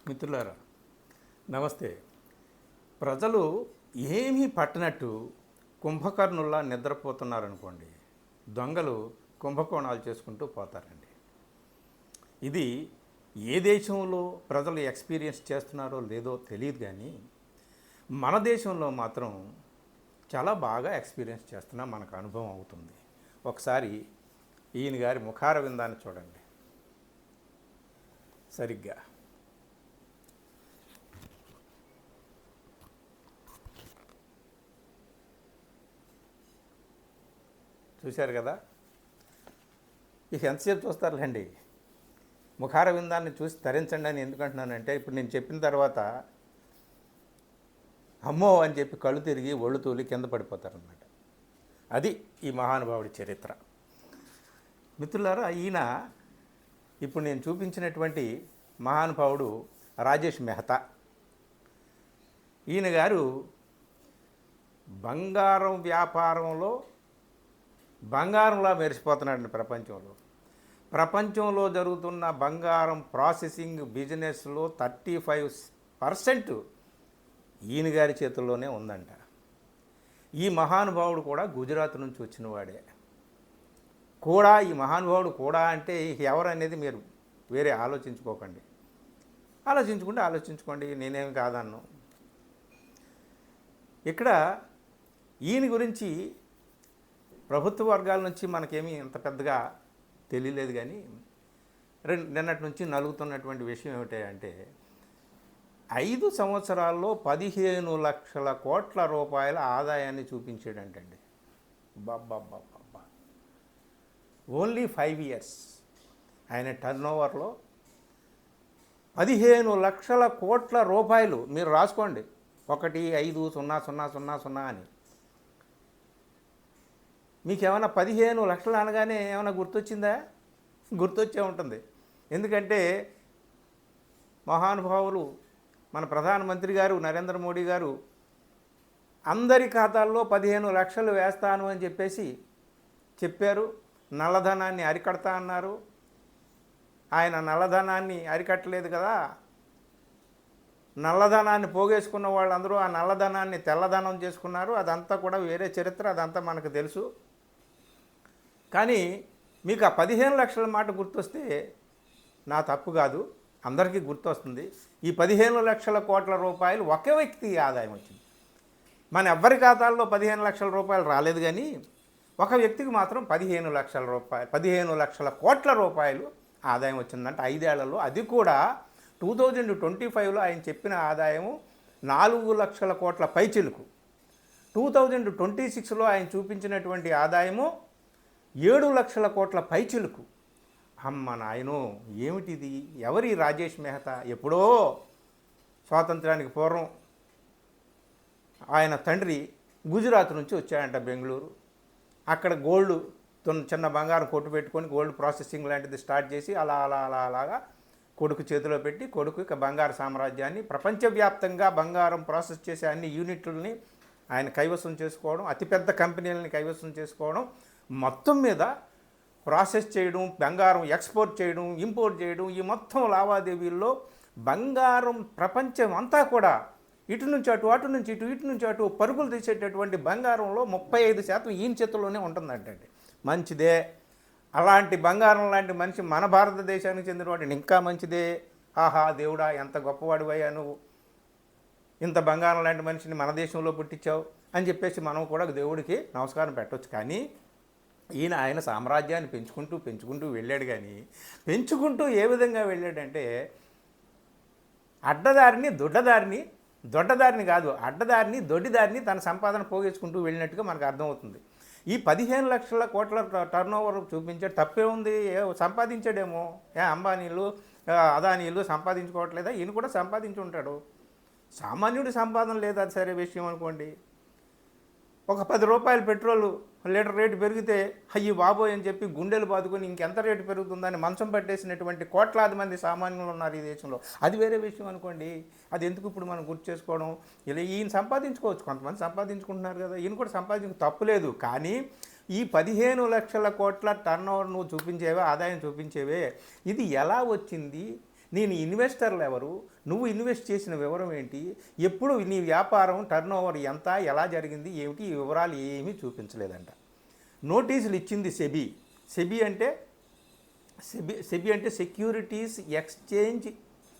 మిత్రులారా నమస్తే. ప్రజలు ఏమీ పట్టనట్టు కుంభకర్ణుల్లా నిద్రపోతున్నారనుకోండి, దొంగలు కుంభకోణాలు చేసుకుంటూ పోతారండి. ఇది ఏ దేశంలో ప్రజలు ఎక్స్పీరియన్స్ చేస్తున్నారో లేదో తెలియదు, కానీ మన దేశంలో మాత్రం చాలా బాగా ఎక్స్పీరియన్స్ చేస్తున్నా మనకు అనుభవం అవుతుంది. ఒకసారి ఈయన గారి ముఖార విందాన్ని చూడండి సరిగ్గా. చూశారు కదా, ఇక ఎంతసేపు చూస్తారులేండి. ముఖార విందాన్ని చూసి తరించండి అని ఎందుకంటున్నానంటే, ఇప్పుడు నేను చెప్పిన తర్వాత అమ్మో అని చెప్పి కళ్ళు తిరిగి ఒళ్ళు తూలి కింద పడిపోతారన్నమాట. అది ఈ మహానుభావుడి చరిత్ర. మిత్రులారా, ఈయన ఇప్పుడు నేను చూపించినటువంటి మహానుభావుడు రాజేష్ మెహతా. ఈయన గారు బంగారం వ్యాపారంలో బంగారంలా మెరిసిపోతున్నాడండి. ప్రపంచంలో జరుగుతున్న బంగారం ప్రాసెసింగ్ బిజినెస్లో 35% ఈయన గారి చేతుల్లోనే ఉందంట. ఈ మహానుభావుడు కూడా గుజరాత్ నుంచి వచ్చిన వాడే. ఈ మహానుభావుడు కూడా అంటే ఎవరు అనేది మీరు వేరే ఆలోచించుకోండి, నేనేమి కాదన్ను. ఇక్కడ ఈయన గురించి ప్రభుత్వ వర్గాల నుంచి మనకేమీ ఇంత పెద్దగా తెలియలేదు, కానీ నిన్నటి నుంచి నలుగుతున్నటువంటి విషయం ఏమిటంటే 5 సంవత్సరాల్లో 15 లక్షల కోట్ల రూపాయల ఆదాయాన్ని చూపించాడంటండి. బాబ్బా, ఓన్లీ 5 years ఆయన టర్నోవర్లో 15 లక్షల కోట్ల రూపాయలు. మీరు రాసుకోండి, 1500000 అని. మీకు ఏమైనా 15 లక్షలు అనగానే ఏమైనా గుర్తొచ్చిందా? గుర్తొచ్చే ఉంటుంది. ఎందుకంటే మహానుభావులు మన ప్రధానమంత్రి గారు నరేంద్ర మోడీ గారు అందరి ఖాతాల్లో 15 లక్షలు వేస్తాను అని చెప్పారు. నల్లధనాన్ని అరికడతా అన్నారు. ఆయన నల్లధనాన్ని అరికట్టలేదు కదా. నల్లధనాన్ని పోగేసుకున్న వాళ్ళందరూ ఆ నల్లధనాన్ని తెల్లధనం చేసుకున్నారు. అదంతా కూడా వేరే చరిత్ర, అదంతా మనకు తెలుసు. కానీ మీకు ఆ 15 లక్షల మాట గుర్తొస్తే నా తప్పు కాదు, అందరికీ గుర్తొస్తుంది. ఈ 15 లక్షల కోట్ల రూపాయలు ఒకే వ్యక్తి ఆదాయం వచ్చింది. మన ఎవ్వరి ఖాతాల్లో 15 లక్షల రూపాయలు రాలేదు, కానీ ఒక వ్యక్తికి మాత్రం 15 లక్షల కోట్ల రూపాయలు ఆదాయం వచ్చిందంటే 5 ఏళ్లలో. అది కూడా 2025లో ఆయన చెప్పిన ఆదాయము 4 లక్షల కోట్ల పైచిలుకు. 2026లో ఆయన చూపించినటువంటి ఆదాయము 7 లక్షల కోట్ల పైచిలుకు. అమ్మ నాయనో, ఏమిటిది? ఎవరి రాజేష్ మెహతా? ఎప్పుడో స్వాతంత్రానికి పూర్వం ఆయన తండ్రి గుజరాత్ నుంచి వచ్చాడంట బెంగళూరు. అక్కడ గోల్డ్ చిన్న బంగారం కొట్టు పెట్టుకొని గోల్డ్ ప్రాసెసింగ్ లాంటిది స్టార్ట్ చేసి అలాగా కొడుకు చేతిలో పెట్టి కొడుకు ఇక బంగారు సామ్రాజ్యాన్ని, ప్రపంచవ్యాప్తంగా బంగారం ప్రాసెస్ చేసే అన్ని యూనిట్లని ఆయన కైవసం చేసుకోవడం, అతిపెద్ద కంపెనీలని కైవసం చేసుకోవడం, మొత్తం మీద ప్రాసెస్ చేయడం, బంగారం ఎక్స్పోర్ట్ చేయడం, ఇంపోర్ట్ చేయడం, ఈ మొత్తం లావాదేవీల్లో బంగారం ప్రపంచం అంతా కూడా ఇటు నుంచి అటు, అటు నుంచి ఇటు, ఇటు నుంచి అటు పరుగులు తీసేటటువంటి బంగారంలో 35% ఈయన చేతుల్లోనే ఉంటుందంటండి. మంచిదే. అలాంటి బంగారం లాంటి మనిషి మన భారతదేశానికి చెందినవాడిని ఇంకా మంచిదే. ఆహా దేవుడా, ఎంత గొప్పవాడివయ్యా నువ్వు, ఇంత బంగారం లాంటి మనిషిని మన దేశంలో పుట్టించావు అని చెప్పేసి మనం కూడా దేవుడికి నమస్కారం పెట్టవచ్చు. కానీ ఆయన సామ్రాజ్యాన్ని పెంచుకుంటూ వెళ్ళాడు. కానీ పెంచుకుంటూ ఏ విధంగా వెళ్ళాడంటే దొడ్డిదారిని తన సంపాదన పోగేసుకుంటూ వెళ్ళినట్టుగా మనకు అర్థమవుతుంది. ఈ 15 లక్షల కోట్ల టర్నోవర్ చూపించాడు, తప్పే ఉంది. సంపాదించాడేమో, అంబానీలు అదానీలు సంపాదించుకోవట్లేదా? ఈయన కూడా సంపాదించి ఉంటాడు. సామాన్యుడి సంపాదన లేదా, అది సరే విషయం అనుకోండి. ఒక 10 రూపాయలు పెట్రోలు లీటర్ రేటు పెరిగితే అయ్యి బాబోయ్ అని చెప్పి గుండెలు బాదుకొని ఇంకెంత రేటు పెరుగుతుందని మంచం పట్టేసినటువంటి కోట్లాది మంది సామాన్యులు ఉన్నారు ఈ దేశంలో. అది వేరే విషయం అనుకోండి. అది ఎందుకు ఇప్పుడు మనం గుర్తు చేసుకోవడం? ఇలా ఈయన సంపాదించుకోవచ్చు, కొంతమంది సంపాదించుకుంటున్నారు కదా, ఈయన కూడా తప్పులేదు. కానీ ఈ 15 లక్షల కోట్ల టర్న్ ఓవర్ నువ్వు చూపించేవే, ఆదాయం చూపించేవే, ఇది ఎలా వచ్చింది? నేను ఇన్వెస్టర్లు ఎవరు, నువ్వు ఇన్వెస్ట్ చేసిన వివరం ఏంటి, ఎప్పుడు నీ వ్యాపారం టర్నోవర్ ఎంత, ఎలా జరిగింది ఏమిటి, ఈ వివరాలు ఏమీ చూపించలేదంట. నోటీసులు ఇచ్చింది సెబీ. సెబీ అంటే securities exchange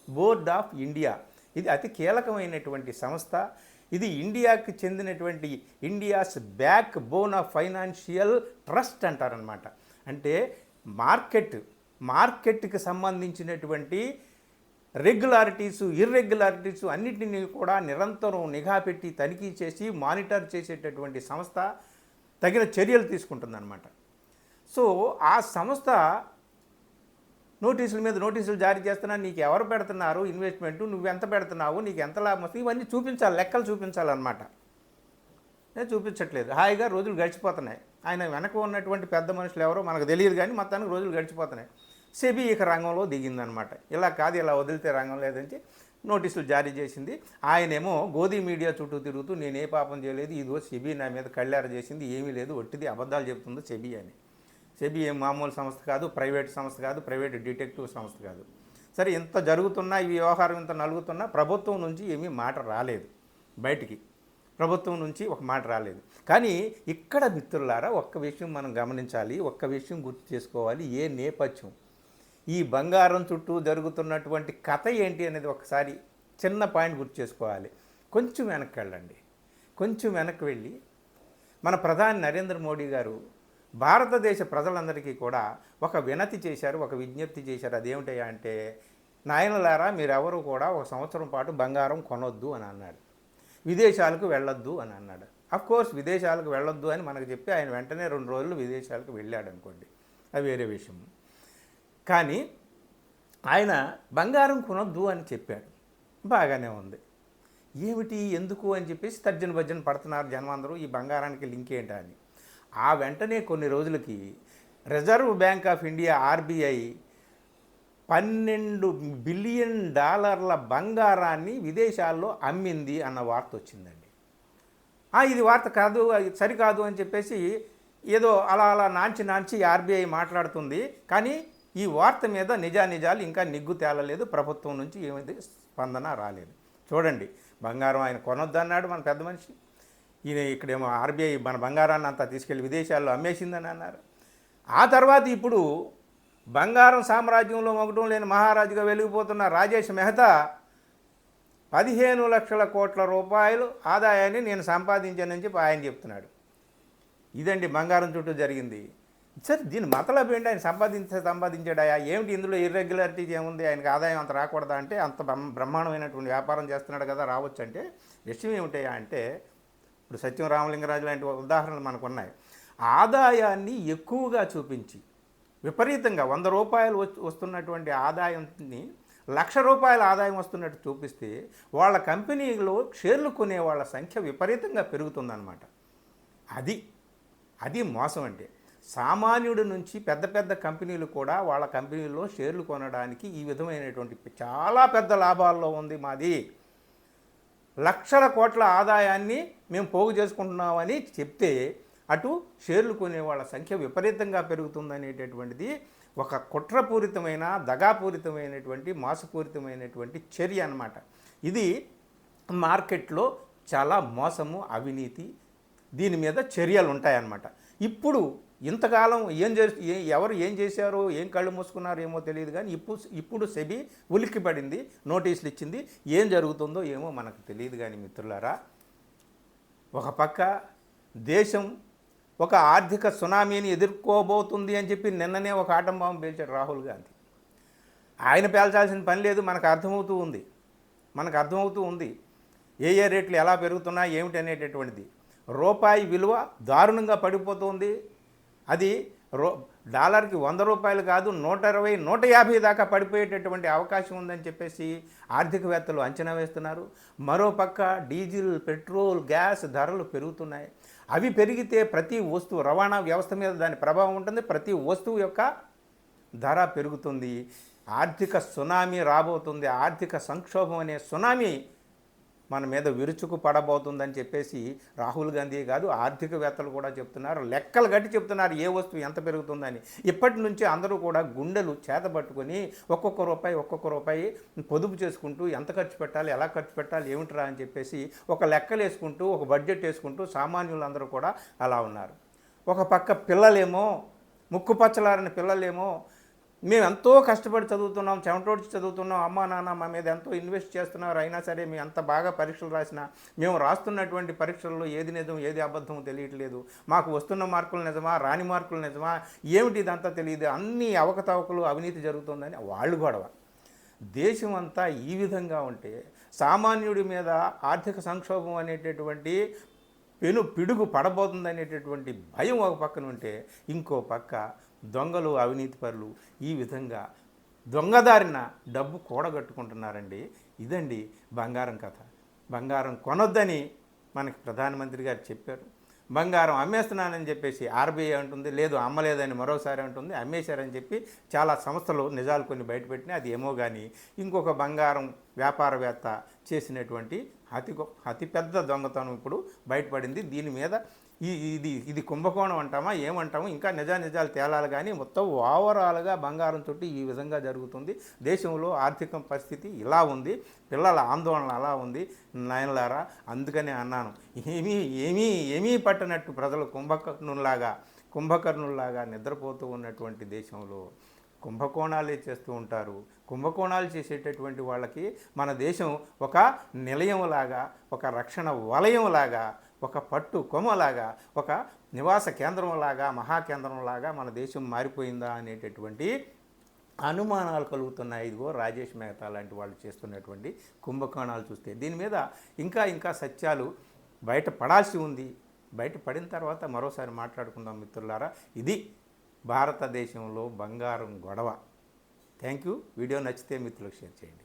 board of India. ఇది అతి కీలకమైనటువంటి సంస్థ. ఇది ఇండియాకి చెందినటువంటి India's back bone of financial trust అంటారనమాట. అంటే మార్కెట్కి సంబంధించినటువంటి ఇర్రెగ్యులారిటీస్ అన్నిటినీ కూడా నిరంతరం నిఘా పెట్టి తనిఖీ చేసి మానిటర్ చేసేటటువంటి సంస్థ తగిన చర్యలు తీసుకుంటుందన్నమాట. సో ఆ సంస్థ నోటీసుల మీద నోటీసులు జారీ చేస్తున్నా, నీకు ఎవరు పెడుతున్నారు ఇన్వెస్ట్మెంట్, నువ్వు ఎంత పెడుతున్నావు, నీకు ఎంత లాభం వస్తుంది, ఇవన్నీ చూపించాలి, లెక్కలు చూపించాలన్నమాట. నేను చూపించట్లేదు, హాయిగా రోజులు గడిచిపోతున్నాయి. ఆయన వెనక ఉన్నటువంటి పెద్ద మనుషులు ఎవరో మనకు తెలియదు, కానీ మొత్తానికి రోజులు గడిచిపోతున్నాయి. సెబీ ఇక రంగంలో దిగిందనమాట. ఇలా కాదు, ఇలా వదిలితే రంగం లేదని నోటీసులు జారీ చేసింది. ఆయనేమో గోధీ మీడియా చుట్టూ తిరుగుతూ నేను ఏ పాపం చేయలేదు, ఇదిగో సెబీ నా మీద కళ్ళార చేసింది, ఏమీ లేదు, ఒట్టిది అబద్ధాలు చెప్తుందో సెబీ అని. సెబీ ఏం మామూలు సంస్థ కాదు, ప్రైవేట్ సంస్థ కాదు, ప్రైవేట్ డిటెక్టివ్ సంస్థ కాదు. సరే, ఇంత జరుగుతున్నా, ఈ వ్యవహారం ఇంత నలుగుతున్నా ప్రభుత్వం నుంచి ఏమీ మాట రాలేదు బయటికి. ప్రభుత్వం నుంచి ఒక మాట రాలేదు. కానీ ఇక్కడ మిత్రులారా ఒక్క విషయం మనం గమనించాలి, ఒక్క విషయం గుర్తు చేసుకోవాలి. ఏ నేపథ్యం, ఈ బంగారం చుట్టూ జరుగుతున్నటువంటి కథ ఏంటి అనేది ఒకసారి చిన్న పాయింట్ గుర్తు చేసుకోవాలి. కొంచెం వెనక్కి వెళ్ళండి. కొంచెం వెనక్కి వెళ్ళి మన ప్రధాని నరేంద్ర మోడీ గారు భారతదేశ ప్రజలందరికీ కూడా ఒక వినతి చేశారు, ఒక విజ్ఞప్తి చేశారు. అదేమిటయ్యా అంటే, నాయనలారా మీరెవరూ కూడా 1 సంవత్సరం పాటు బంగారం కొనొద్దు అని అన్నాడు. విదేశాలకు వెళ్ళొద్దు అని అన్నాడు. అఫ్కోర్స్ విదేశాలకు వెళ్ళొద్దు అని మనకు చెప్పి ఆయన వెంటనే 2 రోజులు విదేశాలకు వెళ్ళాడు అనుకోండి, అది వేరే విషయం. కానీ ఆయన బంగారం కొనొద్దు అని చెప్పాడు, బాగానే ఉంది. ఏమిటి, ఎందుకు అని చెప్పేసి తర్జన భర్జన పడుతున్నారు జనం అందరూ, ఈ బంగారానికి లింక్ ఏంటా అని. ఆ వెంటనే కొన్ని రోజులకి reserve bank of India RBI $12 billion బంగారాన్ని విదేశాల్లో అమ్మింది అన్న వార్త వచ్చిందండి. ఇది వార్త కాదు, సరికాదు అని చెప్పేసి ఏదో అలా నాంచి ఆర్బీఐ మాట్లాడుతుంది. కానీ ఈ వార్త మీద నిజాలు ఇంకా నిగ్గు తేలలేదు, ప్రభుత్వం నుంచి ఏమైంది స్పందన రాలేదు. చూడండి, బంగారం ఆయన కొనొద్దన్నాడు మన పెద్ద మనిషి, ఈయన ఇక్కడేమో ఆర్బీఐ మన బంగారాన్ని అంతా తీసుకెళ్ళి విదేశాల్లో అమ్మేసిందని అన్నారు. ఆ తర్వాత ఇప్పుడు బంగారం సామ్రాజ్యంలో మొగటం లేని మహారాజుగా వెలిగిపోతున్న రాజేష్ మెహతా 15 లక్షల కోట్ల రూపాయలు ఆదాయాన్ని నేను సంపాదించానని చెప్పి ఆయన చెప్తున్నాడు. ఇదండి బంగారం చుట్టూ జరిగింది. సరే, దీని మతలబ్ ఏంటి, ఆయన సంపాదించాడాయా ఏమిటి, ఇందులో ఇర్రెగ్యులారిటీస్ ఏముంది, ఆయనకు ఆదాయం అంత రాకూడదా అంటే, అంత బ్రహ్మాండమైనటువంటి వ్యాపారం చేస్తున్నాడు కదా, రావచ్చు అంటే. విషయం ఏమిటయా అంటే, ఇప్పుడు సత్యం రామలింగరాజు లాంటి ఉదాహరణలు మనకు ఉన్నాయి. ఆదాయాన్ని ఎక్కువగా చూపించి విపరీతంగా 100 రూపాయలు వస్తున్నటువంటి ఆదాయాన్ని ₹1,00,000 ఆదాయం వస్తున్నట్టు చూపిస్తే వాళ్ళ కంపెనీలో షేర్లు కొనే వాళ్ళ సంఖ్య విపరీతంగా పెరుగుతుందన్నమాట. అది మోసం అంటే. సామాన్యుడి నుంచి పెద్ద కంపెనీలు కూడా వాళ్ళ కంపెనీలో షేర్లు కొనడానికి ఈ విధమైనటువంటి చాలా పెద్ద లాభాల్లో ఉంది మాది, లక్షల కోట్ల ఆదాయాన్ని మేము పోగు చేసుకుంటున్నామని చెప్తే అటు షేర్లు కొనే వాళ్ళ సంఖ్య విపరీతంగా పెరుగుతుందనేటటువంటిది ఒక కుట్రపూరితమైన, దగాపూరితమైనటువంటి, మోసపూరితమైనటువంటి చర్య అన్నమాట. ఇది మార్కెట్లో చాలా మోసము, అవినీతి, దీని మీద చర్యలు ఉంటాయన్నమాట. ఇప్పుడు ఇంతకాలం ఎవరు ఏం చేశారో, ఏం కళ్ళు మూసుకున్నారో ఏమో తెలియదు, కానీ ఇప్పుడు సెబీ ఉలిక్కిపడింది, నోటీసులు ఇచ్చింది. ఏం జరుగుతుందో ఏమో మనకు తెలియదు. కానీ మిత్రులారా, ఒక పక్క దేశం ఒక ఆర్థిక సునామీని ఎదుర్కోబోతుంది అని చెప్పి నిన్ననే ఒక ఆటం బాంబు పేల్చాడు రాహుల్ గాంధీ. ఆయన పేల్చాల్సిన పని లేదు, మనకు అర్థమవుతూ ఉంది ఏ రేట్లు ఎలా పెరుగుతున్నాయి ఏమిటి అనేటటువంటిది. రూపాయి విలువ దారుణంగా పడిపోతుంది. అది డాలర్కి ₹100 కాదు, 120, 150 దాకా పడిపోయేటటువంటి అవకాశం ఉందని చెప్పేసి ఆర్థికవేత్తలు అంచనా వేస్తున్నారు. మరోపక్క డీజిల్, పెట్రోల్, గ్యాస్ ధరలు పెరుగుతున్నాయి. అవి పెరిగితే ప్రతి వస్తువు, రవాణా వ్యవస్థ మీద దాని ప్రభావం ఉంటుంది, ప్రతి వస్తువు యొక్క ధర పెరుగుతుంది. ఆర్థిక సునామీ రాబోతుంది. ఆర్థిక సంక్షోభం అనే సునామీ మన మీద విరుచుకు పడబోతుందని చెప్పేసి రాహుల్ గాంధీ కాదు ఆర్థికవేత్తలు కూడా చెప్తున్నారు, లెక్కలు గట్టి చెప్తున్నారు ఏ వస్తువు ఎంత పెరుగుతుందని. ఇప్పటి నుంచి అందరూ కూడా గుండెలు చేతబట్టుకొని ఒక్కొక్క రూపాయి పొదుపు చేసుకుంటూ ఎంత ఖర్చు పెట్టాలి, ఎలా ఖర్చు పెట్టాలి, ఏమిట్రా అని చెప్పేసి ఒక లెక్కలు వేసుకుంటూ ఒక బడ్జెట్ వేసుకుంటూ సామాన్యులందరూ కూడా అలా ఉన్నారు. ఒక పక్క పిల్లలేమో ముక్కుపచ్చలారని పిల్లలేమో మేము ఎంతో కష్టపడి చదువుతున్నాం, చెమటోడ్చి చదువుతున్నాం, అమ్మా నాన్న మా మీద ఎంతో ఇన్వెస్ట్ చేస్తున్నారు, అయినా సరే మేము అంత బాగా పరీక్షలు రాసినా మేము రాస్తున్నటువంటి పరీక్షల్లో ఏది నిజం ఏది అబద్ధం తెలియట్లేదు, మాకు వస్తున్న మార్కులు నిజమా రాని మార్కులు నిజమా ఏమిటి ఇదంతా తెలియదు, అన్ని అవకతవకలు అవినీతి జరుగుతుందని వాళ్ళు గొడవ. దేశం అంతా ఈ విధంగా ఉంటే సామాన్యుడి మీద ఆర్థిక సంక్షోభం అనేటటువంటి పిడుగు పడబోతుందనేటటువంటి భయం ఒక పక్కన ఉంటే ఇంకో పక్క దొంగలు అవినీతి పరులు ఈ విధంగా దొంగదారిన డబ్బు కూడగట్టుకుంటున్నారండి. ఇదండి బంగారం కథ. బంగారం కొనొద్దని మనకి ప్రధానమంత్రి గారు చెప్పారు. బంగారం అమ్మేస్తున్నానని చెప్పేసి ఆర్బీఐ అంటుంది, లేదు అమ్మలేదని మరోసారి అంటుంది, అమ్మేశారని చెప్పి చాలా సంస్థలు నిజాలు కొన్ని బయటపెట్టినాయి. అది ఏమో కానీ ఇంకొక బంగారం వ్యాపారవేత్త చేసినటువంటి అతిపెద్ద దొంగతనం ఇప్పుడు బయటపడింది. దీని మీద ఇది కుంభకోణం అంటామా ఏమంటామో ఇంకా నిజాలు తేలాలి కానీ మొత్తం ఓవరాల్గా బంగారం చుట్టూ ఈ విధంగా జరుగుతుంది. దేశంలో ఆర్థిక పరిస్థితి ఇలా ఉంది, పిల్లల ఆందోళన అలా ఉంది నాయనలారా. అందుకనే అన్నాను, ఏమీ పట్టనట్టు ప్రజలు కుంభకర్ణుల్లాగా నిద్రపోతూ ఉన్నటువంటి దేశంలో కుంభకోణాలే చేస్తూ ఉంటారు. కుంభకోణాలు చేసేటటువంటి వాళ్ళకి మన దేశం ఒక నిలయంలాగా, ఒక రక్షణ వలయంలాగా, ఒక పట్టు కొమ్మలాగా, ఒక నివాస కేంద్రంలాగా, మహాకేంద్రంలాగా మన దేశం మారిపోయిందా అనేటటువంటి అనుమానాలు కలుగుతున్నాయి. ఇదిగో రాజేష్ మెహతా లాంటి వాళ్ళు చేస్తున్నటువంటి కుంభకోణాలు చూస్తే దీని మీద ఇంకా సత్యాలు బయటపడాల్సి ఉంది. బయటపడిన తర్వాత మరోసారి మాట్లాడుకుందాం మిత్రులారా. ఇది భారతదేశంలో బంగారం గొడవ. Thank you. వీడియో నచ్చితే మిత్రులకు షేర్ చేయండి.